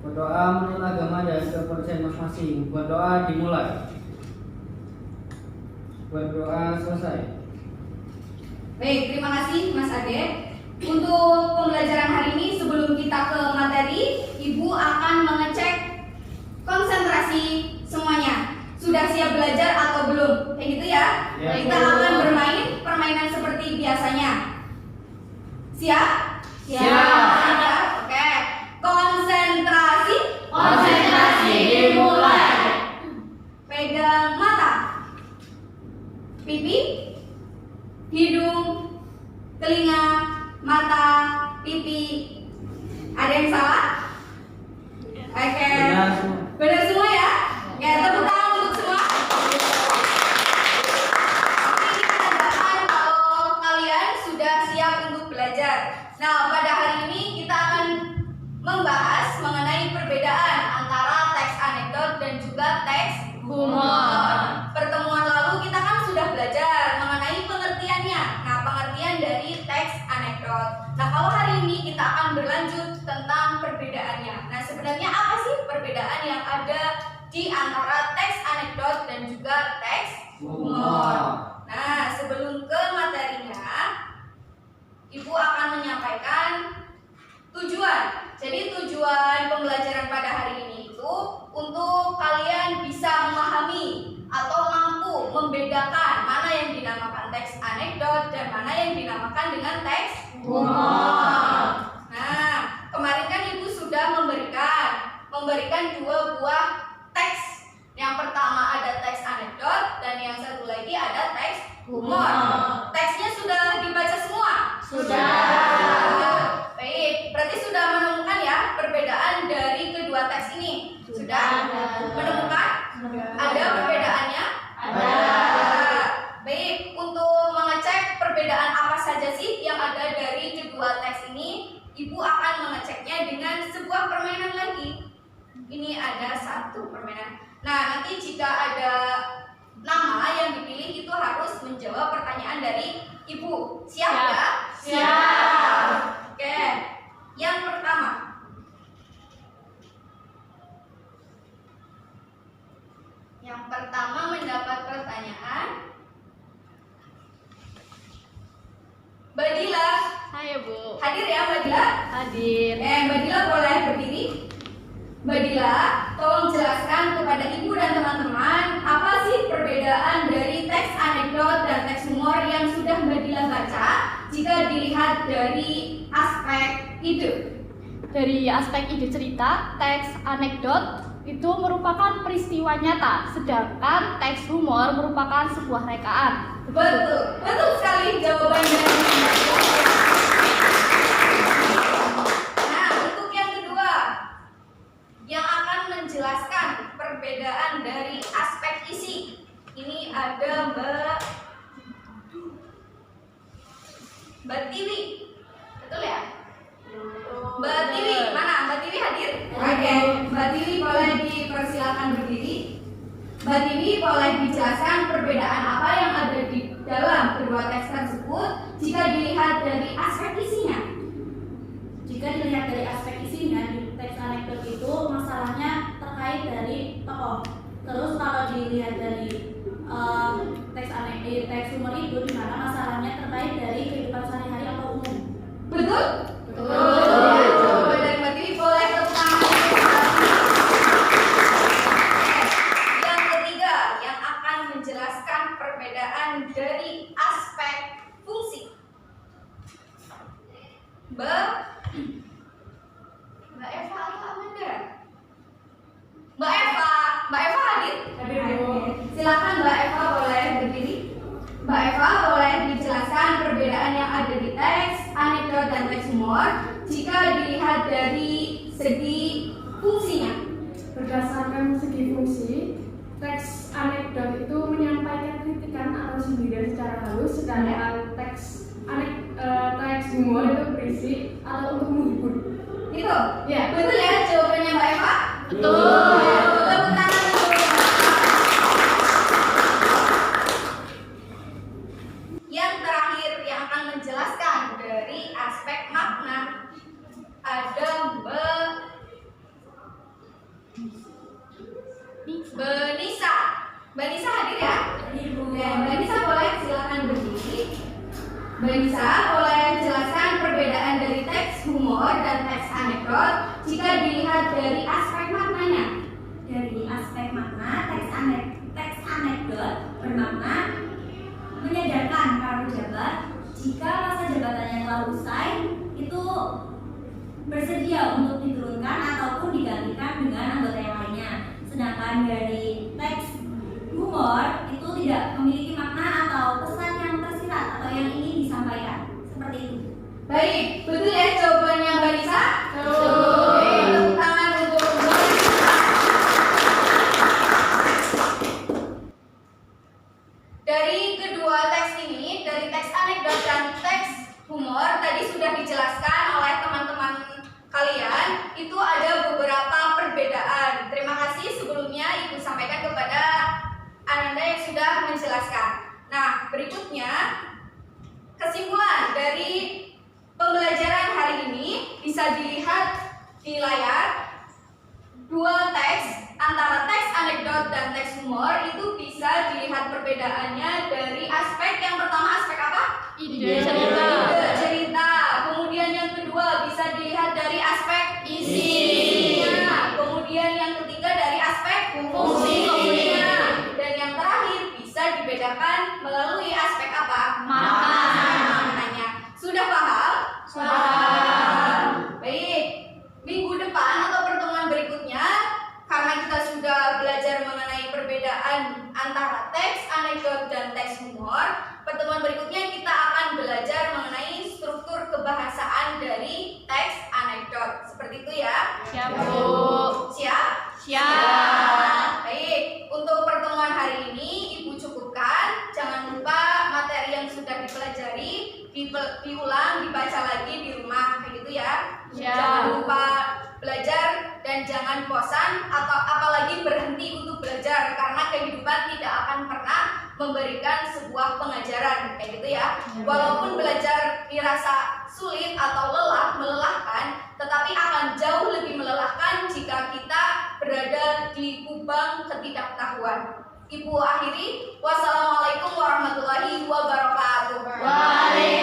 Berdoa menurut agama dan kepercayaan masing-masing. Berdoa dimulai. Berdoa selesai. Baik, terima kasih Mas Ade. Untuk pembelajaran hari ini, sebelum kita ke materi, Ibu akan mengecek konsentrasi semuanya. Sudah siap belajar atau belum? Kayak gitu ya? Ya. Kita akan bermain permainan seperti biasanya. Siap? Siap. Oke. Konsentrasi. Konsentrasi dimulai. Pegang mata, pipi, hidung, telinga, mata, pipi. Ada yang salah? Oke. Benar semua. Benar semua ya? Ya, tepuk tangan untuk semua. Ini menandakan kalau kalian sudah siap untuk belajar. Nah, pada hari ini kita akan membahas mengenai perbedaan antara teks anekdot dan juga teks humor. Pertemuan lalu kita kan sudah belajar mengenai pengertiannya. Nah, pengertian dari teks anekdot. Nah, kalau hari ini kita akan berlanjut tentang perbedaannya. Nah, sebenarnya apa sih perbedaan yang ada di antara teks anekdot dan juga teks humor? Nah, sebelum ke materinya, Ibu akan menyampaikan tujuan. Jadi tujuan pembelajaran pada hari ini itu untuk kalian bisa memahami atau mampu membedakan mana yang dinamakan teks anekdot dan mana yang dinamakan dengan teks humor. Nah, kemarin kan Ibu sudah memberikan dua buah teks. Yang pertama ada teks anekdot dan yang satu lagi ada teks humor. Teksnya sudah dibaca semua? Sudah. Baik, berarti sudah menemukan ya perbedaan dari kedua teks ini? Sudah menemukan? Ada perbedaannya? Ada. Baik, untuk mengecek perbedaan apa saja sih yang ada dari kedua teks ini, Ibu akan mengeceknya dengan sebuah permainan lagi. Ini ada satu permainan. Nah, nanti jika ada nama yang dipilih itu harus menjawab pertanyaan dari Ibu. Siap ya? Siap. Oke. Yang pertama. Yang pertama mendapat pertanyaan. Badila. Saya Bu. Hadir ya Badila? Hadir. Badila boleh berdiri. Badila, tolong jelaskan kepada Ibu dan teman-teman apa sih perbedaan dari teks anekdot dan teks humor yang sudah Badila baca jika dilihat dari aspek ide. Dari aspek ide cerita, teks anekdot itu merupakan peristiwa nyata, sedangkan teks humor merupakan sebuah rekaan. Betul sekali jawaban dari Nah, untuk yang kedua yang akan menjelaskan perbedaan dari aspek isi. Ini ada Mbak Tiwi. Betul ya? Mbak Tiwi, mana? Mbak Tiwi hadir? Oke, Mbak Tiwi boleh dipersilakan berdiri. Mbak Tiwi boleh dijelaskan perbedaan apa yang ada di dalam kedua teks tersebut jika dilihat dari aspek isinya. Jika dilihat dari aspek isinya, di teks anekdot itu masalahnya terkait dari tokoh. Terus kalau dilihat dari teks humor itu, di mana masalahnya terkait dari kehidupan sehari-hari atau umum. Betul? Betul. Jawaban dari Mbak Tiwi boleh tepuk tangan. Yang ketiga yang akan menjelaskan perbedaan dari aspek fungsi. Mbak Eva atau Amanda? Mbak Eva hadir? Silakan Mbak Eva boleh berdiri. Mbak Eva boleh dijelaskan perbedaan yang ada di teks anekdot dan teks humor jika dilihat dari segi fungsinya. Berdasarkan segi fungsi, teks anekdot itu menyampaikan kritikan atau sindiran secara halus, sedangkan teks humor itu berisi atau untuk menghibur. Itu? Ya. Betul ya jawabannya Mbak Eva? Betul. Tepuk tangan untuk Mbak Eva. Yang terakhir yang akan menjelaskan dari aspek makna ada Mbak anekdot jika dilihat dari aspek maknanya? Dari aspek makna, teks anekdot bermakna menyadarkan para pejabat jika masa jabatannya telah usai itu bersedia untuk diturunkan ataupun digantikan dengan anggota yang lainnya. Sedangkan dari teks humor itu tidak memiliki makna atau pesan yang tersirat atau yang ingin disampaikan. Seperti itu. Baik, betul ya jawabannya Mbak Nisa? Oke, tepuk tangan untuk Mbak Nisa. Dari kedua teks ini, dari teks anekdot dan teks humor tadi sudah dijelaskan oleh teman-teman kalian, itu ada beberapa perbedaan. Terima kasih sebelumnya Ibu sampaikan kepada Ananda yang sudah menjelaskan. Nah, berikutnya kesimpulan dari pembelajaran hari ini bisa dilihat di layar. Dua teks antara teks anekdot dan teks humor itu bisa dilihat perbedaannya dari aspek yang pertama, aspek apa? Ide cerita. Ide cerita. Kemudian yang kedua bisa dilihat dari aspek isinya. Kemudian yang ketiga dari aspek fungsinya. Dan yang terakhir bisa dibedakan melalui aspek apa? Maknanya. Sudah paham? Paham. Baik. Minggu depan atau pertemuan berikutnya, karena kita sudah belajar mengenai perbedaan antara teks anekdot dan teks humor, pertemuan berikutnya kita akan belajar mengenai struktur kebahasaan dari teks anekdot. Seperti itu ya. Siap, Bu. Siap? Siap. Baik, untuk pertemuan hari ini Ibu cukupkan. Jangan lupa materi yang sudah dipelajari diulang, dibaca lagi di rumah, kayak gitu ya. Siap. Jangan lupa belajar dan jangan bosan atau apalagi berhenti untuk belajar, karena kehidupan tidak akan pernah memberikan sebuah pengajaran, kayak gitu ya. Walaupun belajar dirasa sulit atau melelahkan, tetapi akan jauh lebih melelahkan jika kita berada di kubang ketidaktahuan. Ibu akhiri, wassalamualaikum warahmatullahi wabarakatuh. Waalaikumsalam.